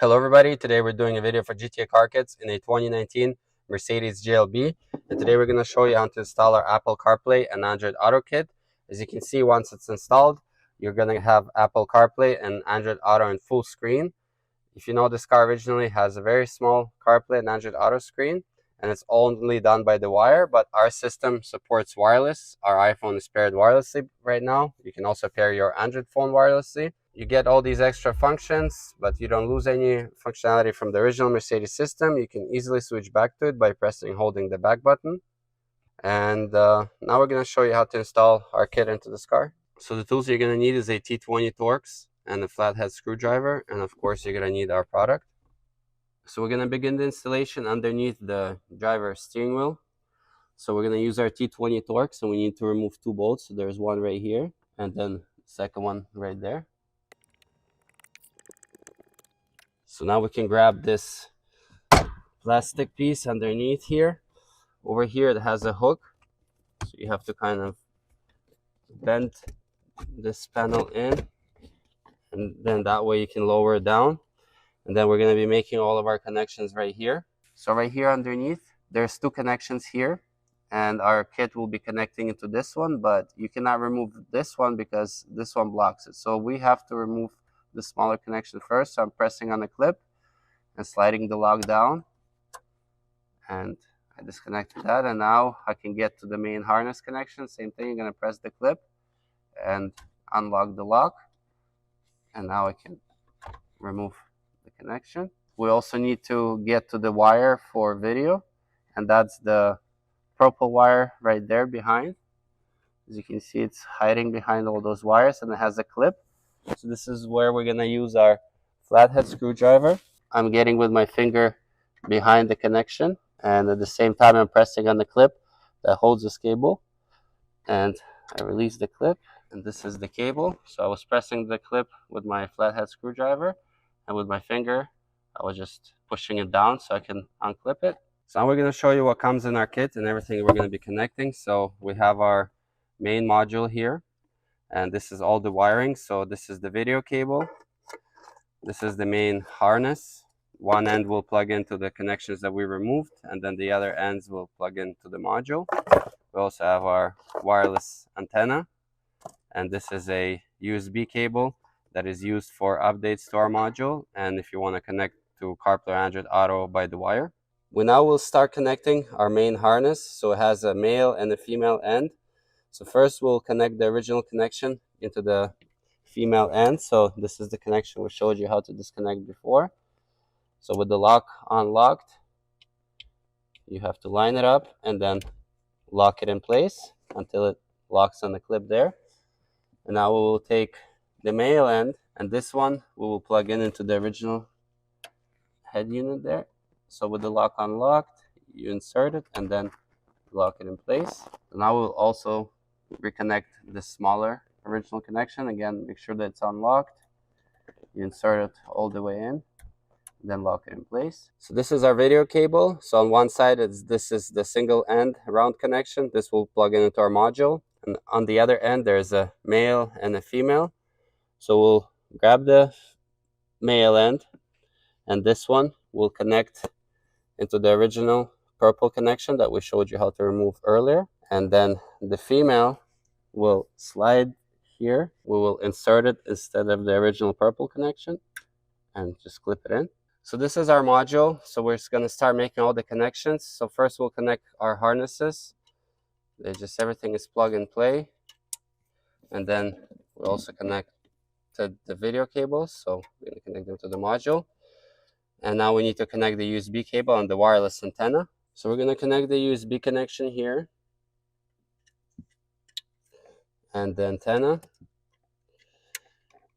Hello everybody, today we're doing a video for GTA Car Kits in a 2019 Mercedes GLB, and today we're going to show you how to install our Apple CarPlay and Android Auto kit. As you can see, once it's installed, you're going to have Apple CarPlay and Android Auto in full screen. If you know, this car originally has a very small CarPlay and Android Auto screen, and it's only done by the wire, but our system supports wireless. Our iPhone is paired wirelessly right now. You can also pair your Android phone wirelessly. You get all these extra functions, but you don't lose any functionality from the original Mercedes system. You can easily switch back to it by pressing and holding the back button. And now we're going to show you how to install our kit into this car. So the tools you're going to need is a T20 Torx and a flathead screwdriver, and of course you're going to need our product. So we're going to begin the installation underneath the driver's steering wheel. So we're going to use our T20 Torx, and we need to remove two bolts. So there's one right here, and then the second one right there. So now we can grab this plastic piece underneath here. Over here it has a hook, so you have to kind of bend this panel in, and then that way you can lower it down. And then we're going to be making all of our connections right here. So right here underneath, there's two connections here, and our kit will be connecting into this one, but you cannot remove this one because this one blocks it. So we have to remove the smaller connection first. So I'm pressing on the clip and sliding the lock down, and I disconnected that, and now I can get to the main harness connection. Same thing, you're going to press the clip and unlock the lock, and now I can remove the connection. We also need to get to the wire for video, and that's the purple wire right there behind. As you can see, it's hiding behind all those wires, and it has a clip. So this is where we're going to use our flathead screwdriver. I'm getting with my finger behind the connection, and at the same time I'm pressing on the clip that holds this cable, and I release the clip, and this is the cable. So I was pressing the clip with my flathead screwdriver, and with my finger I was just pushing it down so I can unclip it. So now we're going to show you what comes in our kit and everything we're going to be connecting. So we have our main module here, and this is all the wiring. So this is the video cable, this is the main harness. One end will plug into the connections that we removed, and then the other ends will plug into the module. We also have our wireless antenna, and this is a USB cable that is used for updates to our module, and if you want to connect to CarPlay or Android Auto by the wire. We now will start connecting our main harness. So it has a male and a female end. So first we'll connect the original connection into the female end. So this is the connection we showed you how to disconnect before. So with the lock unlocked, you have to line it up and then lock it in place until it locks on the clip there. And now we will take the male end, and this one we will plug in into the original head unit there. So with the lock unlocked, you insert it and then lock it in place. And now we'll also reconnect the smaller original connection. Again, make sure that it's unlocked. You insert it all the way in, then lock it in place. So this is our video cable. So on one side, this is the single end round connection. This will plug into our module. And on the other end, there's a male and a female. So we'll grab the male end, and this one will connect into the original purple connection that we showed you how to remove earlier. And then the female will slide here. We will insert it instead of the original purple connection and just clip it in. So this is our module. So we're just going to start making all the connections. So first we'll connect our harnesses. Everything is plug and play. And then we'll also connect to the video cables. So we're going to connect them to the module. And now we need to connect the USB cable and the wireless antenna. So we're going to connect the USB connection here and the antenna.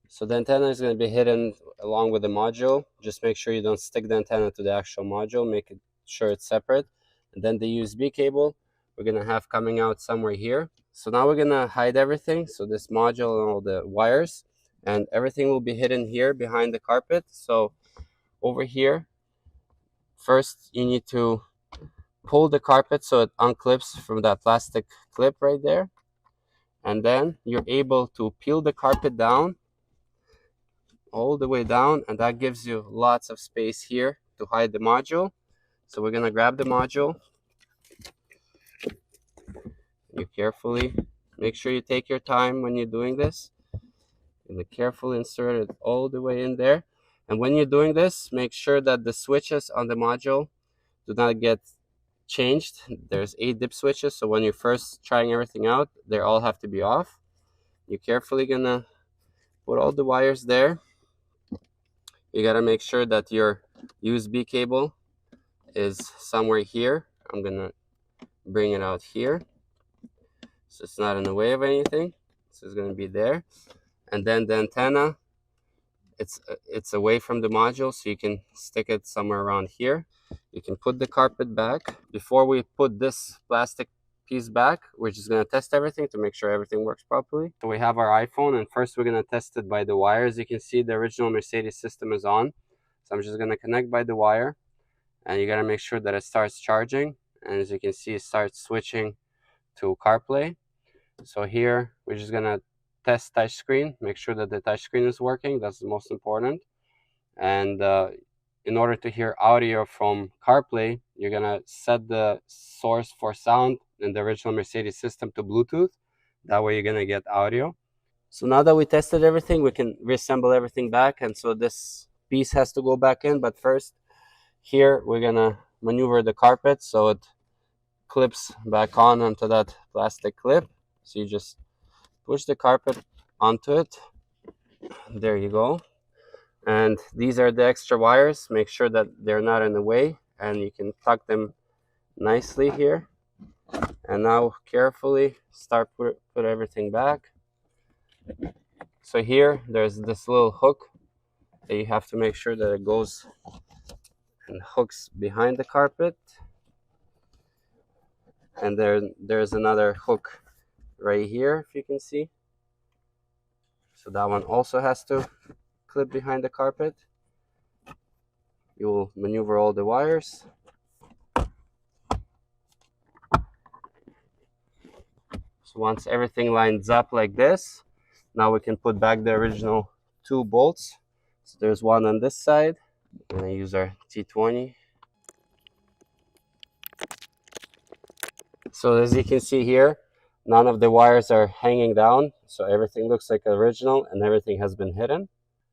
So the antenna is going to be hidden along with the module. Just make sure you don't stick the antenna to the actual module. Make sure it's separate. And then the USB cable we're going to have coming out somewhere here. So now we're going to hide everything. So this module and all the wires, and everything will be hidden here behind the carpet. So over here, first you need to pull the carpet so it unclips from that plastic clip right there, and then you're able to peel the carpet down all the way down, and that gives you lots of space here to hide the module. So we're gonna grab the module. You carefully make sure you take your time when you're doing this. And carefully insert it all the way in there. And when you're doing this, make sure that the switches on the module do not get changed. There's 8 dip switches, so when you're first trying everything out, they all have to be off. You're carefully gonna put all the wires there. You gotta make sure that your USB cable is somewhere here. I'm gonna bring it out here so it's not in the way of anything. So it's gonna be there. And then the antenna, it's away from the module, so you can stick it somewhere around here. You can put the carpet back. Before we put this plastic piece back, we're just going to test everything to make sure everything works properly. So we have our iPhone, and first we're going to test it by the wires. You can see the original Mercedes system is on. So I'm just going to connect by the wire, and you got to make sure that it starts charging. And as you can see, it starts switching to CarPlay. So here we're just going to test touchscreen, make sure that the touchscreen is working. That's the most important. And in order to hear audio from CarPlay, you're gonna set the source for sound in the original Mercedes system to Bluetooth. That way you're gonna get audio. So now that we tested everything, we can reassemble everything back. And so this piece has to go back in, but first here we're gonna maneuver the carpet so it clips back on onto that plastic clip. So you just push the carpet onto it. There you go. And these are the extra wires. Make sure that they're not in the way, and you can tuck them nicely here. And now carefully start put everything back. So here there's this little hook that you have to make sure that it goes and hooks behind the carpet. And there's another hook right here, if you can see. So that one also has to clip behind the carpet. You will maneuver all the wires. So once everything lines up like this, now we can put back the original 2 bolts. So there's one on this side. I'm going to use our T20. So as you can see here, none of the wires are hanging down. So everything looks like original and everything has been hidden.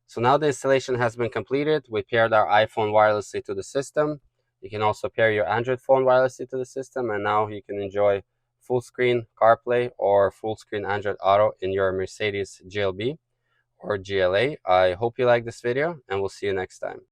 So now the installation has been completed. We paired our iPhone wirelessly to the system. You can also pair your Android phone wirelessly to the system, and now you can enjoy full screen CarPlay or full screen Android Auto in your Mercedes GLB or GLA. I hope you like this video, and we'll see you next time.